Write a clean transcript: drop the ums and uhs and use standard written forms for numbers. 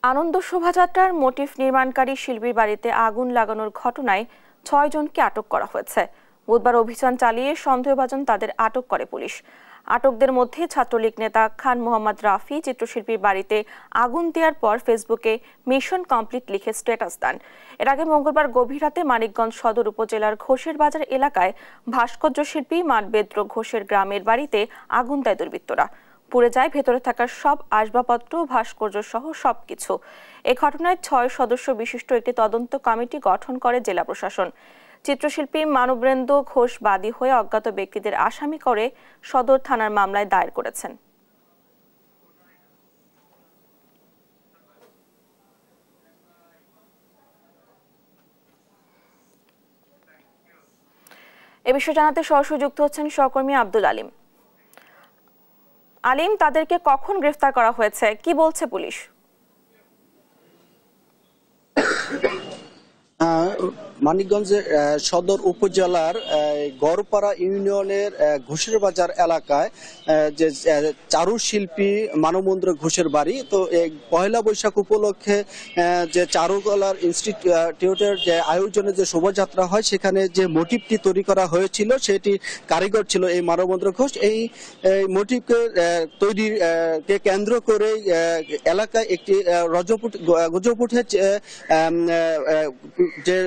আনন্দ শোভাযাত্রার মোটিফ নির্মাণকারী শিল্পীর বাড়িতে আগুন লাগানোর ঘটনায় ৬ জনকে আটক করা হয়েছে। বুধবার অভিযান চালিয়ে সন্দেহভাজন তাদের আটক করে পুলিশ। আটকদের মধ্যে ছাত্রলীগ নেতা খান মোহাম্মদ রাফি চিত্রশিল্পীর বাড়িতে আগুন দেওয়ার পর ফেসবুকে মিশন কমপ্লিট লিখে স্ট্যাটাস দেন। এর আগে মঙ্গলবার গভীর রাতে মানিকগঞ্জ সদর উপজেলার ঘোষের বাজার এলাকায় ভাস্কর্য শিল্পী মানবেদ্র ঘোষের গ্রামের বাড়িতে আগুন দেয় দুর্বৃত্তরা। পুড়ে যায় ভেতরে থাকা সব আসবাবপত্র, ভাস্কর্য সহ সবকিছু। এ ঘটনায় ৬ সদস্য বিশিষ্ট একটি তদন্ত কমিটি গঠন করে জেলা প্রশাসন। চিত্রশিল্পী মানবেন্দ্র ঘোষ বাদী হয়ে অজ্ঞাত ব্যক্তিদের আসামি করে সদর থানার মামলায় দায়ের করেছেন। এ বিষয়ে জানাতে সরাসরি যুক্ত হচ্ছেন সহকর্মী আব্দুল আলিম। আলিম, তাদেরকে কখন গ্রেফতার করা হয়েছে, কি বলছে পুলিশ? মানিকগঞ্জের সদর উপজেলার গড়পাড়া ইউনিয়নের ঘোষের বাজার এলাকায় যে চারুশিল্পী মানবেন্দ্র ঘোষের বাড়ি, তো এই পয়লা বৈশাখ উপলক্ষে যে চারুকলার ইনস্টিটিউটের যে আয়োজনে যে শোভাযাত্রা হয়, সেখানে যে মোটিভটি তৈরি করা হয়েছিল সেটি কারিগর ছিল এই মানবেন্দ্র ঘোষ। এই মোটিভকে তৈরিকে কেন্দ্র করে এলাকায় একটি গজব উঠেছে যে